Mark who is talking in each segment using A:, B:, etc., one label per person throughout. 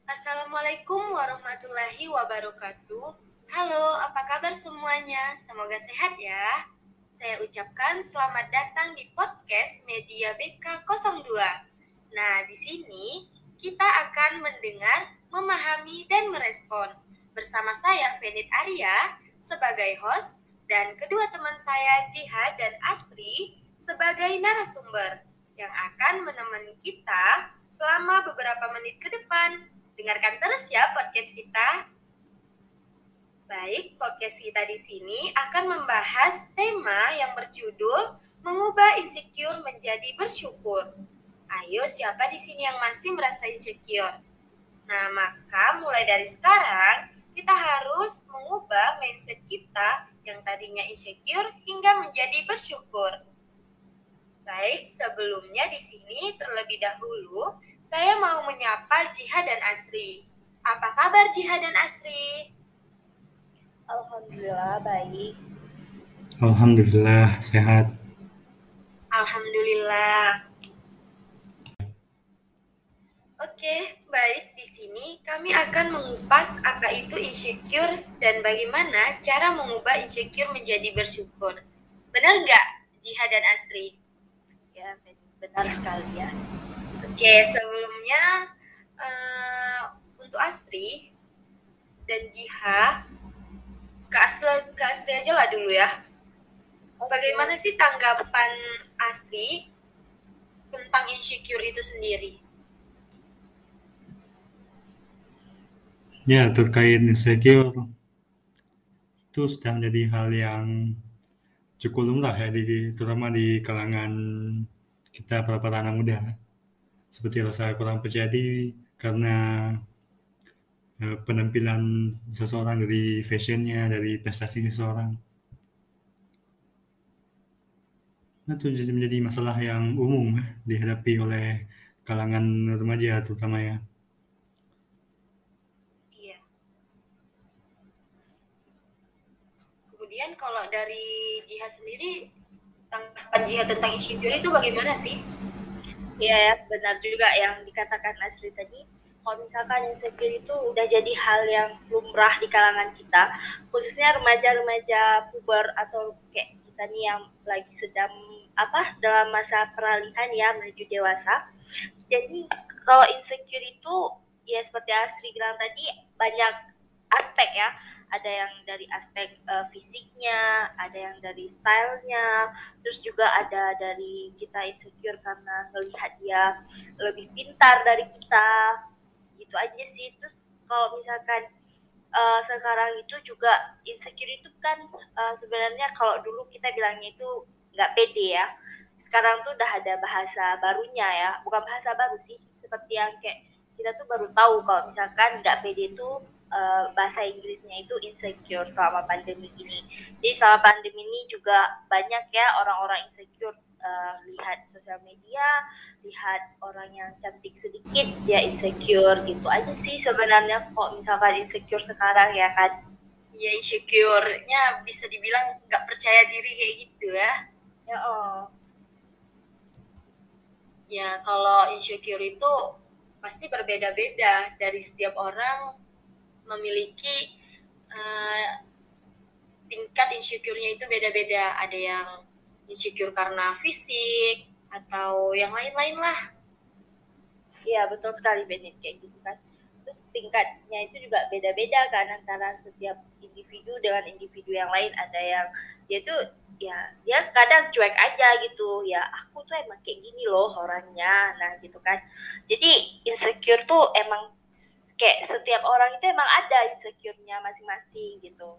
A: Assalamualaikum warahmatullahi wabarakatuh. Halo, apa kabar semuanya? Semoga sehat ya. Saya ucapkan selamat datang di podcast Media BK02. Nah, di sini kita akan mendengar, memahami, dan merespon. Bersama saya, Fenit Arya, sebagai host, dan kedua teman saya, Jihad dan Asri, sebagai narasumber yang akan menemani kita selama beberapa menit ke depan. Dengarkan terus ya podcast kita. Baik, podcast kita di sini akan membahas tema yang berjudul mengubah insecure menjadi bersyukur. Ayo, siapa di sini yang masih merasa insecure? Nah, maka mulai dari sekarang kita harus mengubah mindset kita yang tadinya insecure hingga menjadi bersyukur. Baik, sebelumnya di sini terlebih dahulu saya mau menyapa Jihad dan Asri. Apa kabar Jihad dan Asri?
B: Alhamdulillah baik.
C: Alhamdulillah sehat.
A: Alhamdulillah. Oke, baik. Di sini kami akan mengupas apa itu insecure dan bagaimana cara mengubah insecure menjadi bersyukur. Benar nggak, Jihad dan Asri?
B: Ya, benar sekali ya.
A: Oke, sebelumnya untuk Asri dan Jihad, ke Asri aja lah dulu ya. Bagaimana sih tanggapan Asri tentang insecure itu sendiri?
C: Ya, terkait insecure itu sudah menjadi hal yang cukup lumrah ya, terutama di kalangan kita para anak muda. Seperti rasa kurang percaya diri karena penampilan seseorang, dari fashionnya, dari prestasi seseorang. Nah, itu menjadi masalah yang umum dihadapi oleh kalangan remaja terutama ya.
A: Iya. Kemudian kalau dari Jihad sendiri, tanggapan Jihad tentang insecure itu bagaimana sih?
B: Iya ya, benar juga yang dikatakan Asri tadi. Kalau misalkan insecure itu udah jadi hal yang lumrah di kalangan kita, khususnya remaja-remaja puber atau kayak kita nih yang lagi sedang dalam masa peralihan ya menuju dewasa. Jadi kalau insecure itu ya seperti Asri bilang tadi banyak aspek ya. Ada yang dari aspek fisiknya, ada yang dari stylenya, terus juga ada dari kita insecure karena melihat dia lebih pintar dari kita, gitu aja sih. Terus kalau misalkan sekarang itu juga insecure itu kan sebenarnya kalau dulu kita bilangnya itu nggak pede ya. Sekarang tuh udah ada bahasa barunya ya, bukan bahasa baru sih, seperti yang kayak kita tuh baru tahu kalau misalkan nggak pede itu bahasa Inggrisnya itu insecure selama pandemi ini. Jadi selama pandemi ini juga banyak ya orang-orang insecure, lihat sosial media, lihat orang yang cantik sedikit dia insecure, gitu aja sih sebenarnya kok misalkan insecure sekarang ya kan.
A: Ya, insecure-nya bisa dibilang nggak percaya diri kayak gitu ya.
B: Ya
A: Ya, kalau insecure itu pasti berbeda-beda dari setiap orang, memiliki tingkat insecure-nya itu beda-beda. Ada yang insecure karena fisik atau yang lain-lain lah.
B: Iya betul sekali Benin kayak gitu kan. Terus tingkatnya itu juga beda-beda kan antara setiap individu dengan individu yang lain. Ada yang dia tuh ya dia kadang cuek aja gitu. Ya aku tuh emang kayak gini loh orangnya. Nah gitu kan. Jadi insecure tuh emang kayak setiap orang itu emang ada insecure-nya masing-masing gitu.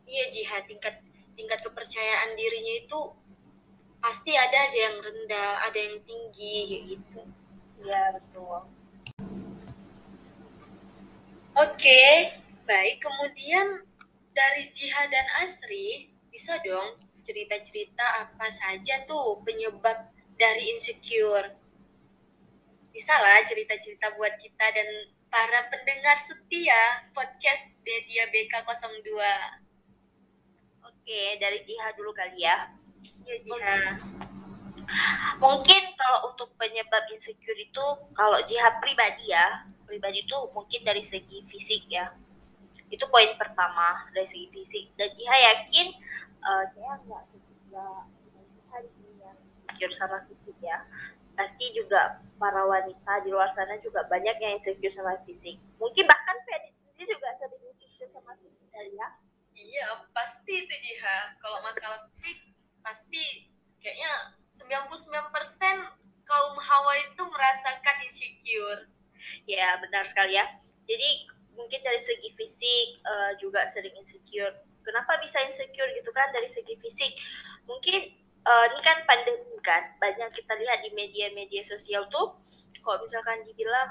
A: Iya, Jihad, tingkat kepercayaan dirinya itu pasti ada aja yang rendah, ada yang tinggi kayak gitu.
B: Iya betul.
A: Oke, baik. Kemudian dari Jihad dan Asri, bisa dong cerita-cerita apa saja tuh penyebab dari insecure? Bisa lah cerita-cerita buat kita dan para pendengar setia podcast Media BK02.
B: Oke, dari Jiha dulu kali ya.
A: Iya, Jihad.
B: Mungkin kalau untuk penyebab insecure itu, kalau jihad pribadi itu mungkin dari segi fisik ya. Itu poin pertama dari segi fisik. Dan Jiha yakin saya nggak yang insecure sama fisik ya. Pasti juga para wanita di luar sana juga banyak yang insecure sama fisik. Mungkin bahkan Fedi sendiri juga sering insecure sama fisik ya.
A: Iya, pasti itu Jiha. Kalau masalah fisik, pasti kayaknya 99% kaum hawa itu merasakan insecure.
B: Ya, benar sekali ya. Jadi mungkin dari segi fisik juga sering insecure. Kenapa bisa insecure gitu kan dari segi fisik? Mungkin ini kan pandemi kan, banyak kita lihat di media-media sosial tuh, kalau misalkan dibilang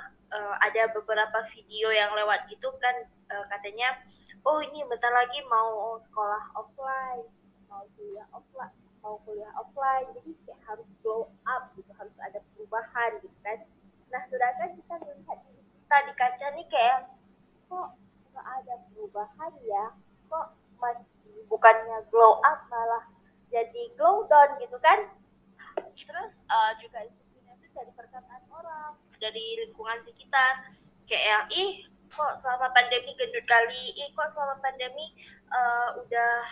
B: ada beberapa video yang lewat gitu kan, katanya, oh ini bentar lagi mau sekolah offline, mau kuliah offline, jadi kayak harus glow up gitu, harus ada perubahan gitu kan. Nah, sedangkan kita melihat kita di kaca nih kayak, kok nggak ada perubahan ya, kok masih bukannya glow up malah jadi glow down gitu kan. Terus juga itu dari perkataan orang, dari lingkungan sekitar, kayak yang, ih kok selama pandemi gendut kali, ih kok selama pandemi udah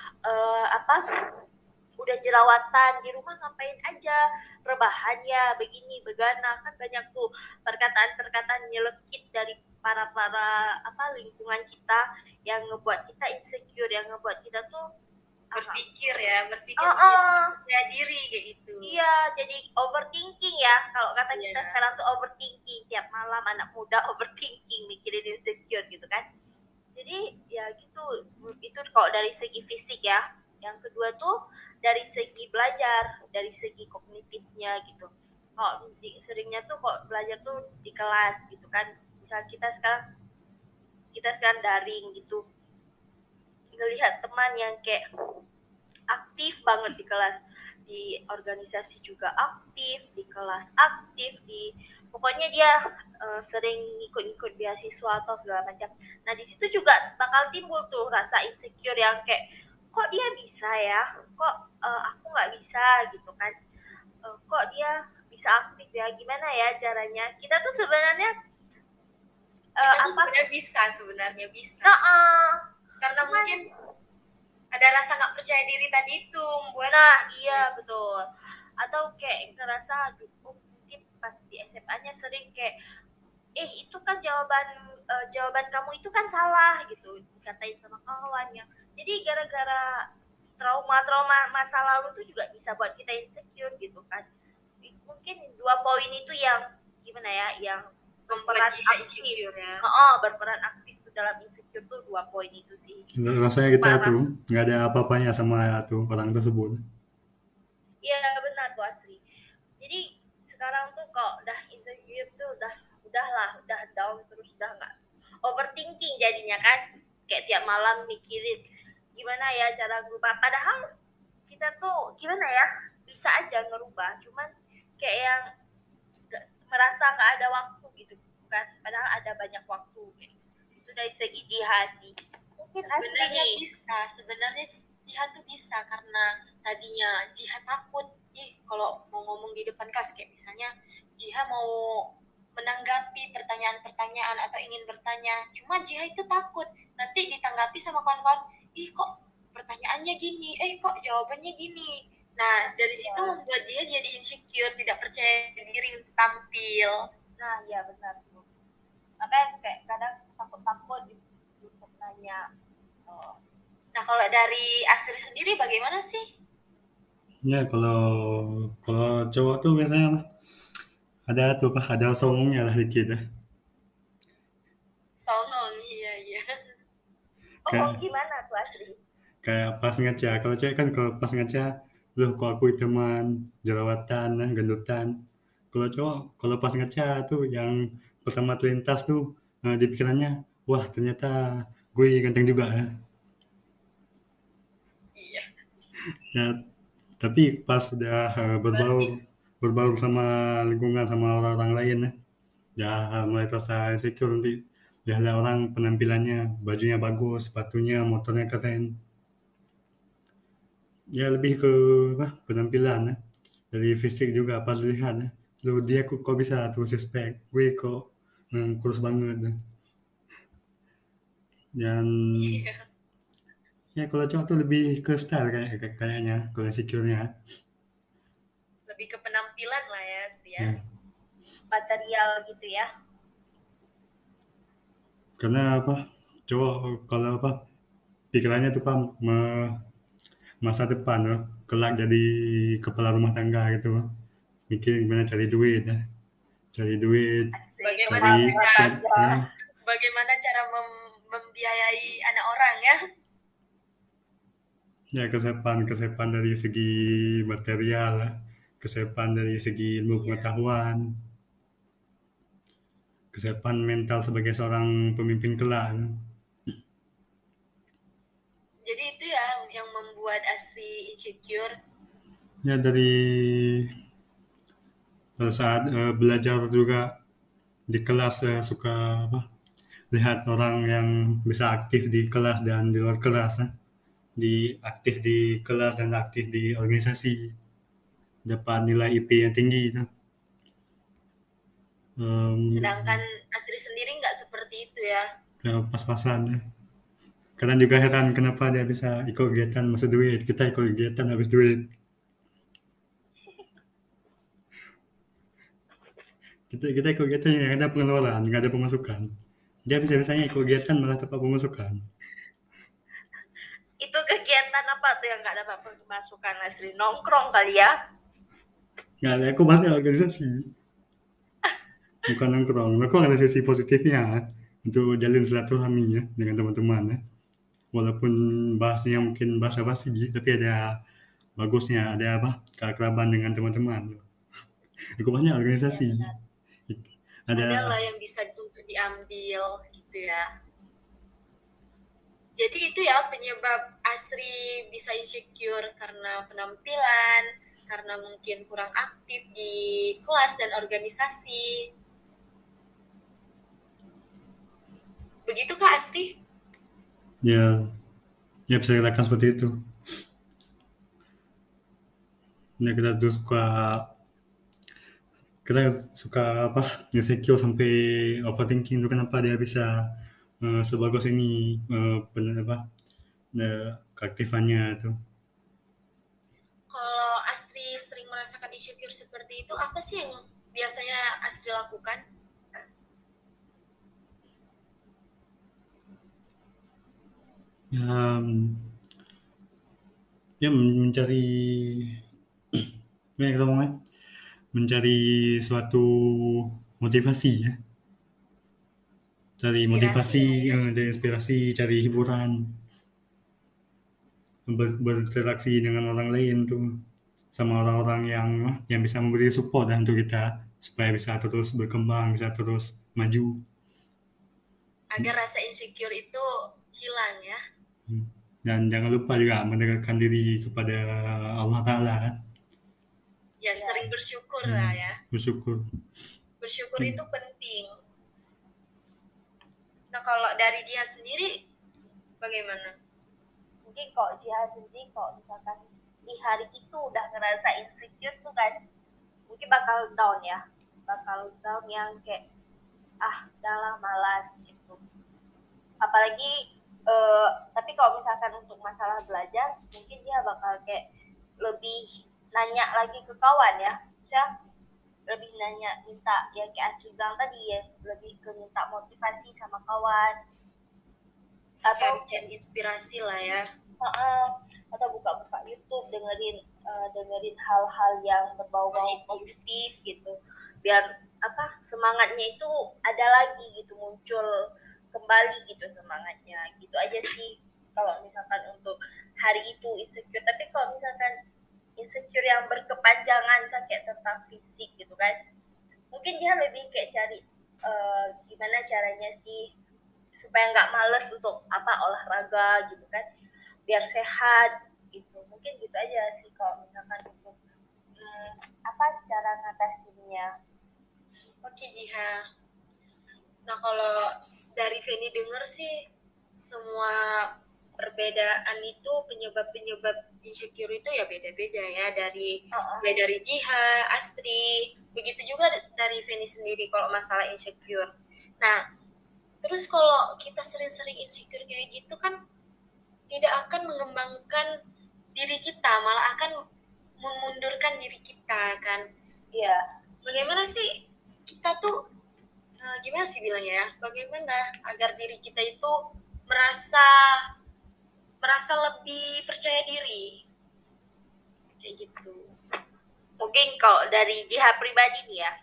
B: jerawatan, di rumah ngapain aja, rebahannya begini begana, kan banyak tuh perkataan-perkataan nyelekit dari para lingkungan kita yang ngebuat kita insecure, yang ngebuat kita tuh
A: berpikir percaya diri kayak gitu.
B: Iya, jadi overthinking ya. Kalau kata kita sekarang tuh overthinking, tiap malam anak muda overthinking, mikirin insecure gitu kan. Jadi ya gitu, itu kalau dari segi fisik ya. Yang kedua tuh dari segi belajar, dari segi kognitifnya gitu. Kalau seringnya tuh kok belajar tuh di kelas gitu kan. Misal kita sekarang daring gitu, ngelihat teman yang kayak aktif banget di kelas, di organisasi juga aktif, di kelas aktif, pokoknya dia sering ikut-ikut beasiswa atau segala macam. Nah di situ juga bakal timbul tuh rasa insecure yang kayak, kok dia bisa ya, kok aku nggak bisa gitu kan, kok dia bisa aktif ya, gimana ya caranya. Kita tuh sebenarnya
A: sebenarnya bisa karena mungkin ada rasa nggak percaya diri tadi itu buat.
B: Nah iya betul, atau kayak ngerasa mungkin pas di SMA-nya sering kayak, itu kan jawaban kamu itu kan salah gitu, dikatain sama kawannya. Jadi gara-gara trauma masa lalu tuh juga bisa buat kita insecure gitu kan. Mungkin 2 poin itu yang gimana ya, yang berperan aktif ya. Berperan aktif dalam insecure tuh 2 poin itu sih.
C: Rasanya kita tuh nggak ada apa-apanya sama tuh orang tersebut.
B: Iya benar tuh asli. Jadi sekarang tuh kok udah insecure tuh udah down terus, udah nggak overthinking jadinya kan, kayak tiap malam mikirin gimana ya cara berubah. Padahal kita tuh gimana ya, bisa aja ngerubah, cuman kayak yang merasa nggak ada waktu gitu kan, padahal ada banyak waktu gitu. Itu dari segi jihad sih. Mungkin
A: sebenarnya jihad tuh bisa karena tadinya jihad takut, kalau mau ngomong di depan kelas kayak misalnya jihad mau menanggapi pertanyaan-pertanyaan atau ingin bertanya, cuma jihad itu takut nanti ditanggapi sama kawan-kawan, kok pertanyaannya gini, kok jawabannya gini. Nah dari situ membuat jihad jadi insecure, tidak percaya diri untuk tampil.
B: Nah ya benar tuh, makanya kayak kadang takut untuk nanya.
A: Nah kalau dari Astri sendiri bagaimana sih?
C: Ya kalau cowok tuh biasanya ada songongnya lah dikit ya.
A: Songong, iya.
B: Gimana tuh Asri?
C: Kayak pas ngaca, kalau cewek kan kalau pas ngaca, loh kok aku teman jerawatan, gendutan. Kalau cowok, kalau pas ngaca tuh yang pertama terlintas tuh di pikirannya, wah ternyata gue ganteng juga ya.
A: Iya.
C: Ya, tapi pas udah berbaur sama lingkungan sama orang-orang lain ya mulai terasa insecure nanti. Ya ada orang penampilannya, bajunya bagus, sepatunya, motornya keren. Ya lebih ke penampilan ya. dari fisik juga pas lihat ya, lu dia kok bisa tuh six pack, gue kok kurus banget ya. Dan
A: Iya,
C: ya kalau cowok tuh lebih ke style kayaknya kalau insecure-nya
A: lebih ke penampilan lah ya, Asti ya.
C: ya.
B: Material gitu ya.
C: Karena apa? Cowok kalau apa pikirannya tuh Pak masa depan loh, kelak jadi kepala rumah tangga gitu loh. Mikir gimana cari duit ya. Cari duit,
A: Bagaimana
C: cari cari
A: cara bagaimana cara membiayai anak orang ya?
C: ya kesepan dari segi material lah, kesepan dari segi ilmu
A: Iya.
C: pengetahuan, kesepan mental sebagai seorang pemimpin kelak.
A: Jadi itu ya yang membuat Asri insecure.
C: Ya dari pada saat belajar juga di kelas suka apa lihat orang yang bisa aktif di kelas dan di luar kelas aktif di kelas dan aktif di organisasi dapat nilai IP yang tinggi itu.
A: Sedangkan Asri sendiri nggak seperti itu ya.
C: Ya, pas-pasan ya. Kadang juga heran kenapa dia bisa ikut kegiatan masuk duit, kita ikut kegiatan habis duit. Kita ikut kegiatan yang ada pengeluaran, nggak ada pemasukan. Dia bisa-bisanya ikut kegiatan malah dapat pemasukan.
B: Itu kegiatan apa tuh yang nggak dapat pemasukan Asri? Nongkrong kali ya?
C: Nggak ada, aku balik organisasi. Bukan nongkrong. Nongkrong ada sisi positifnya untuk jalin silaturahmi ya dengan teman-teman ya. Walaupun bahasnya mungkin bahasa basi, tapi ada bagusnya, ada apa? Keakraban dengan teman-teman. Aku banyak
B: Ya
C: organisasi.
B: benar.
A: Ada lah
C: Ada
A: yang bisa untuk diambil gitu ya. Jadi itu ya penyebab Asri bisa insecure karena penampilan, karena mungkin kurang aktif di kelas dan organisasi. Begitu Kak Asri?
C: ya, ya bisa dikatakan seperti itu. Ya kita suka apa insecure sampai overthinking itu kenapa dia bisa sebagus ini apa keaktifannya itu.
A: Kalau Astri sering merasakan insecure seperti itu, apa sih yang biasanya Astri lakukan?
C: Ya, ya mencari ya kita ngomongnya mencari suatu motivasi ya, cari
A: Inspirasi
C: motivasi,
A: lah ya.
C: dari inspirasi, cari hiburan, berinteraksi dengan orang lain tuh, sama orang-orang yang bisa memberi support dan untuk kita supaya bisa terus berkembang, bisa terus maju.
A: Agar rasa insecure itu hilang ya.
C: Dan jangan lupa juga mendekatkan diri kepada Allah Ta'ala kan.
A: Ya, sering bersyukur lah
C: Hmm,
A: ya.
C: bersyukur.
A: Bersyukur itu penting. Nah, kalau dari dia sendiri, bagaimana?
B: Mungkin kok Jiha sendiri kok misalkan di hari itu udah ngerasa insecure tuh kan mungkin bakal down ya, bakal down yang kayak udahlah malas gitu. Apalagi tapi kalau misalkan untuk masalah belajar mungkin dia bakal kayak lebih nanya lagi ke kawan ya, bisa lebih nanya minta yang kayak Asri bilang tadi ya, lebih ke minta motivasi sama kawan atau
A: Cari inspirasi lah ya.
B: atau buka-buka YouTube dengerin hal-hal yang berbau-bau positif gitu, biar semangatnya itu ada lagi gitu, muncul kembali gitu semangatnya. Gitu aja sih kalau misalkan untuk hari itu insecure. Tapi kalau misalkan insecure yang berkepanjangan kayak tentang fisik gitu kan, mungkin dia lebih kayak cari gimana caranya sih supaya nggak males untuk olahraga gitu kan, biar sehat gitu. Mungkin gitu aja sih kalau misalkan untuk cara ngatasinnya.
A: Oke, Jiha. Nah, kalau dari Feni denger sih, semua perbedaan itu penyebab insecure itu ya beda-beda ya mulai dari Jiha, Astri, begitu juga dari Feni sendiri kalau masalah insecure. Nah, terus kalau kita sering-sering insecure kayak gitu kan tidak akan mengembangkan diri kita, malah akan memundurkan diri kita kan.
B: Iya.
A: Bagaimana sih kita tuh gimana sih bilangnya ya? Bagaimana agar diri kita itu merasa lebih percaya diri kayak gitu.
B: Mungkin kalau dari Jiha pribadi nih ya,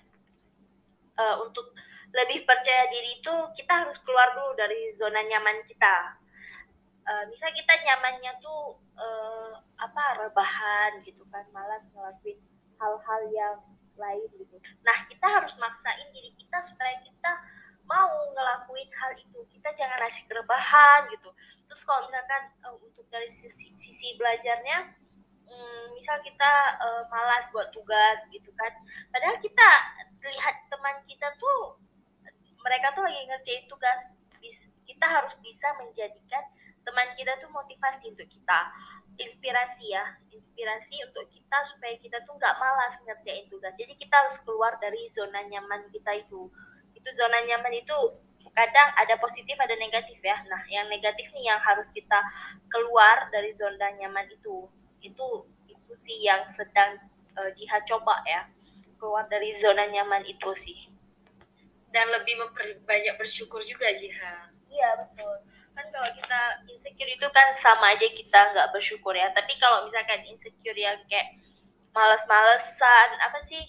B: untuk lebih percaya diri itu kita harus keluar dulu dari zona nyaman kita. Misal kita nyamannya tuh rebahan gitu kan, malas ngelakuin hal-hal yang lain gitu. Nah, kita harus maksain diri kita supaya kita mau ngelakuin hal itu. Kita jangan asik rebahan gitu. Terus kalau misalkan untuk dari sisi belajarnya, misal kita malas buat tugas gitu kan, padahal kita lihat teman kita tuh mereka tuh lagi ngerjain tugas, kita harus bisa menjadikan teman kita tuh motivasi untuk kita, inspirasi untuk kita supaya kita tuh nggak malas ngerjain tugas. Jadi kita harus keluar dari zona nyaman kita itu zona nyaman itu kadang ada positif ada negatif ya. Nah, yang negatif nih yang harus kita keluar dari zona nyaman itu sih yang sedang Jiha coba ya, keluar dari zona nyaman itu sih.
A: Dan lebih memperbanyak bersyukur juga, Jiha.
B: Iya, betul. Kan kalau kita insecure itu kan sama aja kita nggak bersyukur ya. Tapi kalau misalkan insecure yang kayak males-malesan, apa sih,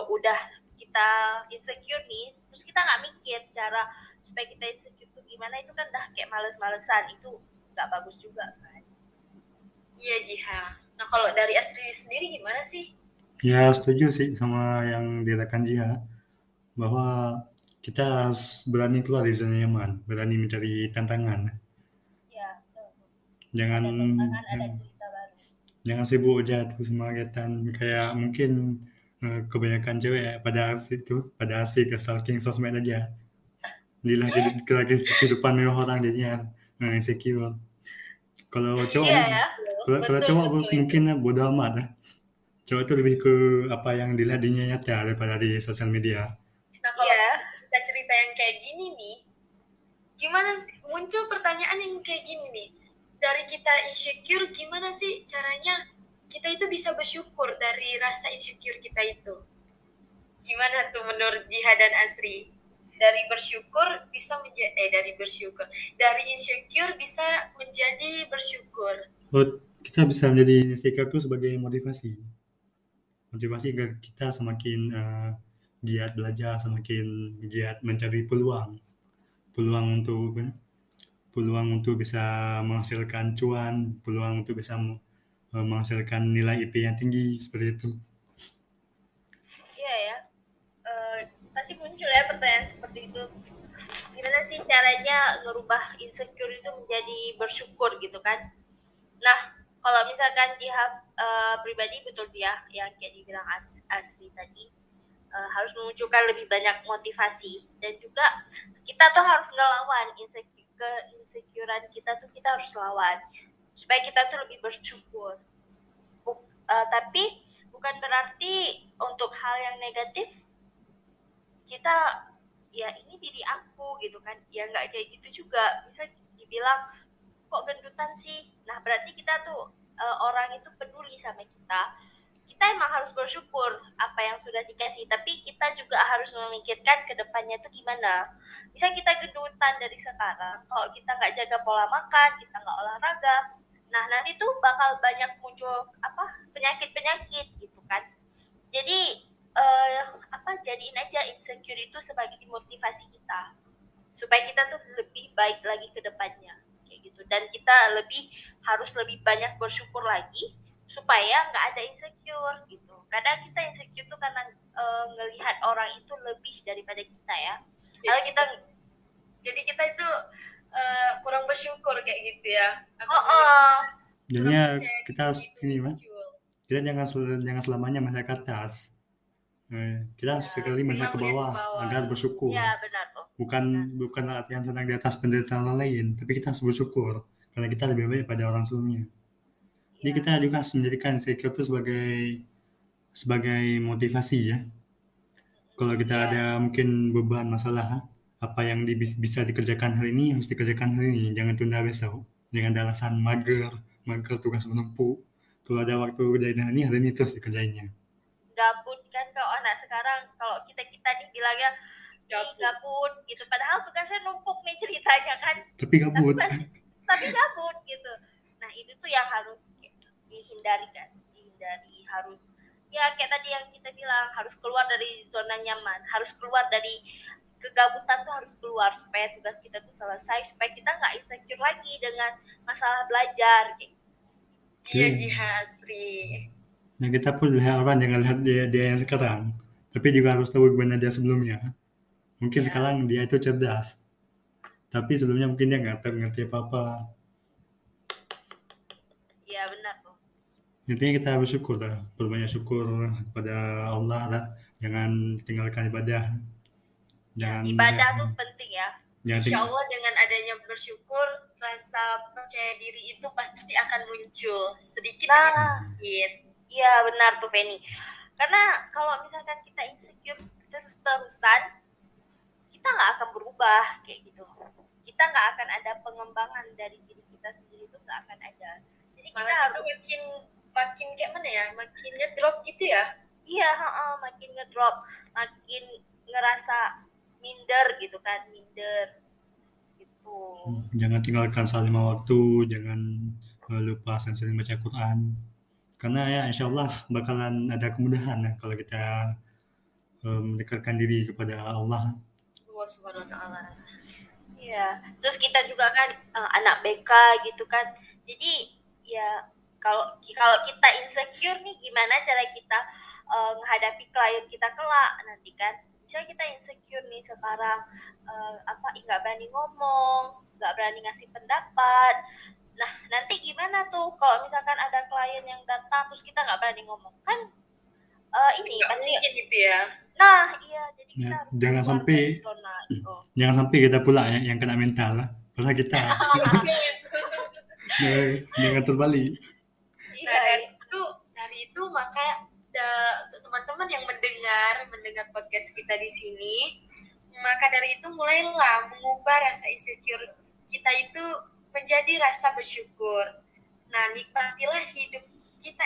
B: udah kita insecure nih, terus kita nggak mikir cara supaya kita insecure itu gimana, itu kan udah kayak males-malesan, itu nggak bagus juga kan.
A: Iya, Jiha. Nah, kalau dari Astri sendiri gimana sih?
C: Ya, setuju sih sama yang dikatakan Jiha, bahwa kita harus berani keluar dari zona nyaman, berani mencari tantangan.
B: Ya,
C: Jangan
B: ada tantangan, ada cerita baru.
C: Jangan sibuk jatuh sama kegiatan kayak mungkin kebanyakan cewek pada asik ke stalking sosmed aja. Dilihat kehidupan mewah orang jadinya insecure. Kalau cowok
B: Iya ya.
C: kalau cowok mungkin bodo amat lah. Cowok itu lebih ke apa yang dilihat di nyata daripada di sosial media.
A: Nah, kalau kita cerita yang kayak gini nih, gimana sih muncul pertanyaan yang kayak gini nih? Dari kita insecure, gimana sih caranya kita itu bisa bersyukur dari rasa insecure kita itu? Gimana tuh menurut Jiha dan Asri? Dari bersyukur bisa dari insecure bisa menjadi bersyukur.
C: Kita bisa menjadi insecure itu sebagai motivasi agar kita semakin giat belajar, semakin giat mencari peluang untuk bisa menghasilkan cuan, peluang untuk bisa menghasilkan nilai IP yang tinggi, seperti itu.
B: Iya ya, pasti muncul ya pertanyaan seperti itu. Gimana sih caranya ngerubah insecure itu menjadi bersyukur gitu kan? Nah, kalau misalkan Jiha pribadi betul dia yang kayak dibilang Asli tadi, harus memunculkan lebih banyak motivasi, dan juga kita tuh harus ngelawan insecurean kita tuh, kita harus lawan supaya kita tuh lebih bersyukur. Tapi bukan berarti untuk hal yang negatif kita ya ini diri aku gitu kan, ya nggak kayak gitu juga. Bisa dibilang kok gendutan sih, nah berarti kita tuh orang itu peduli sama kita emang harus bersyukur apa yang sudah dikasih, tapi kita juga harus memikirkan ke depannya tuh gimana. Bisa kita gendutan dari sekarang, kalau kita nggak jaga pola makan, kita nggak olahraga, nah nanti tuh bakal banyak muncul penyakit-penyakit gitu kan. Jadi jadiin aja insecure itu sebagai motivasi kita supaya kita tuh lebih baik lagi ke depannya kayak gitu, dan kita harus lebih banyak bersyukur lagi supaya nggak ada insecure gitu. Kadang kita insecure tuh karena ngelihat orang itu lebih daripada kita ya. Kalau
A: jadi kita itu kurang bersyukur kayak gitu ya.
C: Jadinya kita harus kita jangan selamanya melihat ke atas. Kita sekali melihat ke bawah agar bersyukur.
B: Ya, benar tuh.
C: Bukan artian senang di atas penderitaan orang lain, tapi kita harus bersyukur karena kita lebih baik pada orang sebelumnya. Jadi
B: Ya,
C: kita juga harus menjadikan insecure itu sebagai motivasi ya. Kalau kita
B: ya,
C: ada mungkin beban masalah, apa yang bisa dikerjakan hari ini harus dikerjakan hari ini, jangan tunda besok. Jangan ada alasan mager, tugas menumpuk. Kalau ada waktu kerjain hari ini terus dikerjainnya.
B: gabut kan kalau anak sekarang, kalau kita nih bilangnya gabut gitu, padahal tugasnya numpuk nih ceritanya kan,
C: Tapi gabut.
B: tapi gabut gitu. Nah itu tuh yang harus dihindari kan, harus ya kayak tadi yang kita bilang, harus keluar dari zona nyaman, harus keluar dari kegabutan tuh, harus keluar supaya tugas kita tuh selesai, supaya kita nggak insecure lagi dengan masalah belajar gitu.
A: Iya Jiha Asri.
C: Nah kita pun lihat orang, jangan lihat dia yang sekarang, tapi juga harus tahu gimana dia sebelumnya. Mungkin
B: Ya.
C: sekarang dia itu cerdas, tapi sebelumnya mungkin dia nggak ngerti apa-apa.
B: Iya benar tuh.
C: Intinya kita bersyukur lah, berbanyak syukur pada Allah lah. Jangan tinggalkan ibadah. Jangan
B: Ibadah tuh penting ya.
A: Insya Allah dengan adanya bersyukur, rasa percaya diri itu pasti akan muncul sedikit demi sedikit.
B: Iya benar tuh Penny. Karena kalau misalkan kita insecure terus-terusan, kita nggak akan berubah kayak gitu. Kita nggak akan ada pengembangan dari diri kita sendiri, itu nggak akan ada. Jadi kita harus
A: makin kayak mana ya, makin ngedrop gitu ya.
B: Iya, makin ngedrop, makin ngerasa minder gitu kan, minder gitu.
C: Jangan tinggalkan salat 5 waktu, jangan lupa sering baca Quran. Karena ya insya Allah bakalan ada kemudahan ya kalau kita mendekatkan diri kepada Allah.
A: Allah Subhanahu wa taala.
B: Iya, terus kita juga kan anak BK gitu kan. Jadi ya kalau kita insecure nih, gimana cara kita menghadapi klien kita kelak nanti kan. Misalnya kita insecure nih sekarang, nggak berani ngomong, nggak berani ngasih pendapat. Nah nanti gimana tuh kalau misalkan ada klien yang datang terus kita nggak berani ngomong kan, ini pasti
A: gitu ya.
B: Nah iya, jadi kita harus
C: jangan sampai kita pula ya yang kena mental lah, padahal kita jangan terbalik.
A: Nah dari itu maka untuk teman-teman yang mendengar podcast kita di sini, maka dari itu mulailah mengubah rasa insecure kita itu menjadi rasa bersyukur. Nah, nikmatilah hidup kita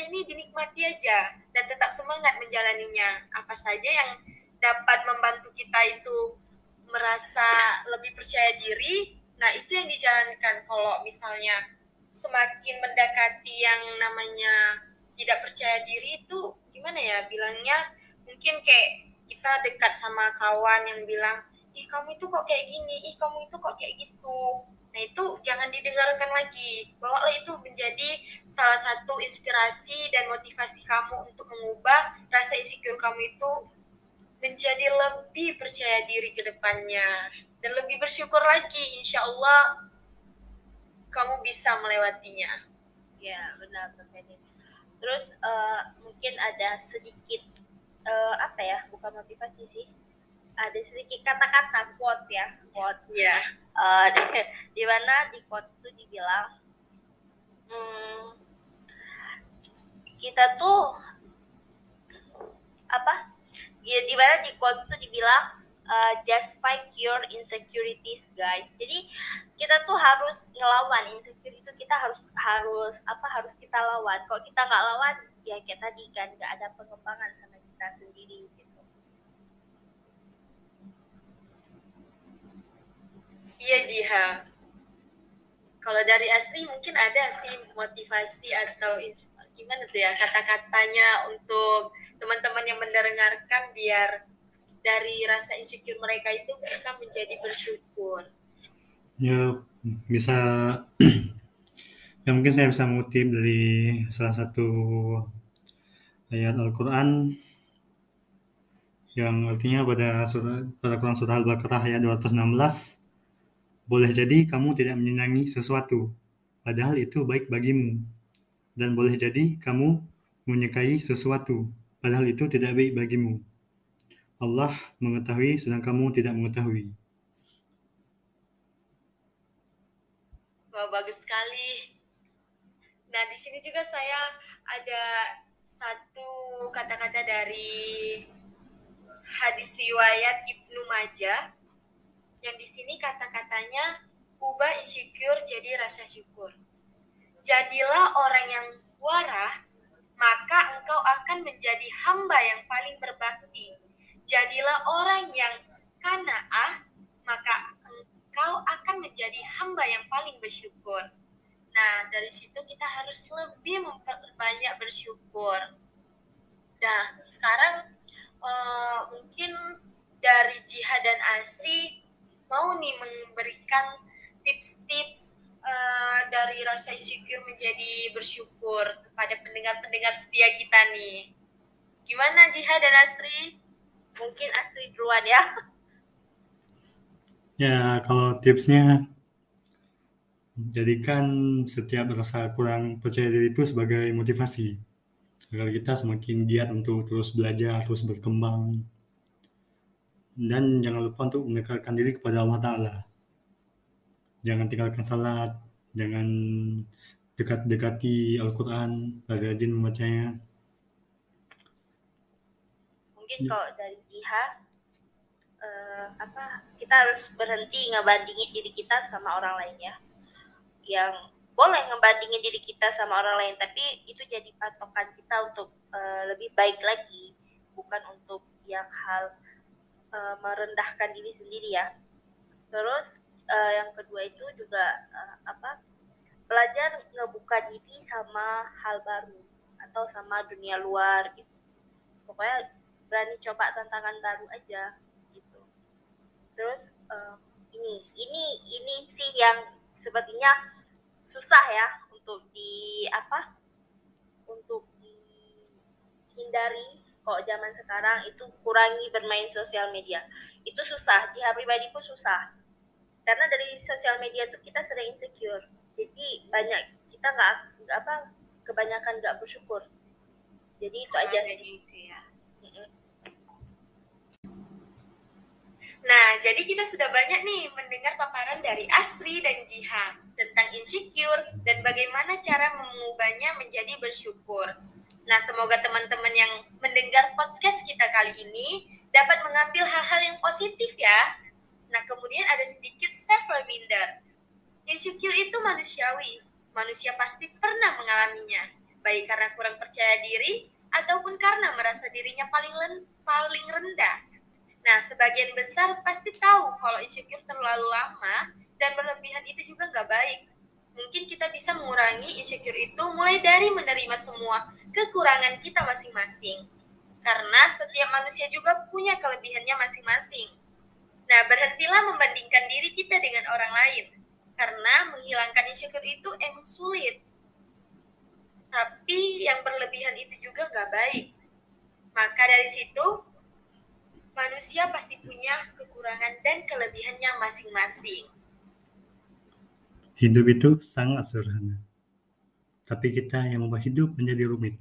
A: ini dinikmati aja dan tetap semangat menjalaninya. Apa saja yang dapat membantu kita itu merasa lebih percaya diri, nah itu yang dijalankan. Kalau misalnya semakin mendekati yang namanya tidak percaya diri itu gimana ya bilangnya, mungkin kayak kita dekat sama kawan yang bilang, ih kamu itu kok kayak gini, ih kamu itu kok kayak gitu. Nah itu jangan didengarkan lagi. Bawalah itu menjadi salah satu inspirasi dan motivasi kamu untuk mengubah rasa insecure kamu itu menjadi lebih percaya diri ke depannya dan lebih bersyukur lagi. Insya Allah kamu bisa melewatinya.
B: Ya benar Penny. Terus mungkin ada sedikit bukan motivasi sih, ada sedikit kata-kata quotes ya, quotes ya. Di mana di quotes itu dibilang kita tuh di mana di quotes itu dibilang just fight your insecurities guys. Jadi kita tuh harus ngelawan insecure itu, kita harus kita lawan. Kalau kita nggak lawan ya kayak tadi kan, nggak ada pengembangan sama kita sendiri gitu.
A: Iya Jiha. Kalau dari Asri mungkin ada sih motivasi atau gimana tuh ya kata-katanya untuk teman-teman yang mendengarkan biar dari rasa insecure mereka itu bisa menjadi bersyukur.
C: Ya bisa ya mungkin saya bisa mengutip dari salah satu ayat Al-Quran yang artinya pada Quran surah Al-Baqarah ayat 216, boleh jadi kamu tidak menyenangi sesuatu padahal itu baik bagimu, dan boleh jadi kamu menyukai sesuatu padahal itu tidak baik bagimu. Allah mengetahui sedang kamu tidak mengetahui.
A: bagus sekali. Nah, di sini juga saya ada satu kata-kata dari hadis riwayat Ibnu Majah, yang di sini kata-katanya, ubah insecure jadi rasa syukur. Jadilah orang yang warah, maka engkau akan menjadi hamba yang paling berbakti. Jadilah orang yang qanaah, maka engkau akan menjadi hamba yang paling bersyukur. Nah, dari situ kita harus lebih memperbanyak bersyukur. Nah, sekarang mungkin dari Jiha dan Asri mau nih memberikan tips-tips dari rasa insecure menjadi bersyukur kepada pendengar-pendengar setia kita nih. Gimana Jiha dan Asri?
B: Mungkin Asri duluan ya.
C: Ya, kalau tipsnya, jadikan setiap rasa kurang percaya diri itu sebagai motivasi agar kita semakin giat untuk terus belajar, terus berkembang, dan jangan lupa untuk mendekatkan diri kepada Allah Ta'ala. Jangan tinggalkan salat, jangan dekati Al-Quran, rajin membacanya.
B: Mungkin kalau dari Jiha, kita harus berhenti ngebandingin diri kita sama orang lain ya. Yang boleh ngebandingin diri kita sama orang lain, tapi itu jadi patokan kita untuk lebih baik lagi, bukan untuk yang hal merendahkan diri sendiri ya. Terus yang kedua itu juga belajar ngebuka diri sama hal baru atau sama dunia luar gitu. Pokoknya berani coba tantangan baru aja gitu. Terus ini sih yang sepertinya susah ya untuk dihindari. Kalau zaman sekarang itu kurangi bermain sosial media. Itu susah, Jiha pribadi pun susah. Karena dari sosial media tuh kita sering insecure. Jadi kita kebanyakan nggak bersyukur. Jadi itu aja sih.
A: Ya. Nah, jadi kita sudah banyak nih mendengar paparan dari Asri dan Jiha tentang insecure dan bagaimana cara mengubahnya menjadi bersyukur. Nah, semoga teman-teman yang mendengar podcast kita kali ini dapat mengambil hal-hal yang positif ya. Nah, kemudian ada sedikit self-reminder. Insecure itu manusiawi. Manusia pasti pernah mengalaminya, baik karena kurang percaya diri ataupun karena merasa dirinya paling rendah. Nah, sebagian besar pasti tahu kalau insecure terlalu lama dan berlebihan itu juga nggak baik. Mungkin kita bisa mengurangi insecure itu mulai dari menerima semua kekurangan kita masing-masing. Karena setiap manusia juga punya kelebihannya masing-masing. Nah, berhentilah membandingkan diri kita dengan orang lain. Karena menghilangkan insecure itu emang sulit. Tapi yang berlebihan itu juga nggak baik. Maka dari situ, manusia pasti punya kekurangan dan kelebihannya masing-masing.
C: Hidup itu sangat sederhana, tapi kita yang membuat hidup menjadi rumit.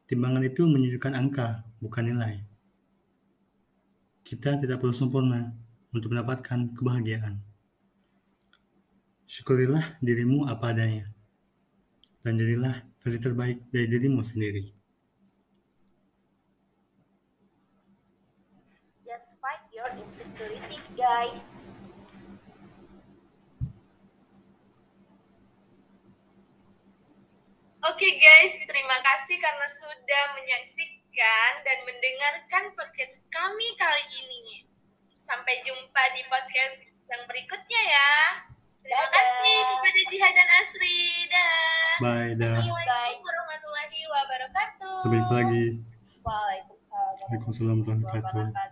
C: Timbangan itu menunjukkan angka, bukan nilai. Kita tidak perlu sempurna untuk mendapatkan kebahagiaan. Syukurilah dirimu apa adanya, dan jadilah versi terbaik dari dirimu sendiri.
B: Just fight your insecurities, guys.
A: Oke guys, terima kasih karena sudah menyaksikan dan mendengarkan podcast kami kali ini. Sampai jumpa di podcast yang berikutnya ya. Terima kasih kepada Jiha dan Asri.
C: Bye, dah.
A: Assalamualaikum warahmatullahi wabarakatuh.
C: Sampai jumpa lagi.
B: Waalaikumsalam
C: Waalaikumsalam warahmatullahi wabarakatuh.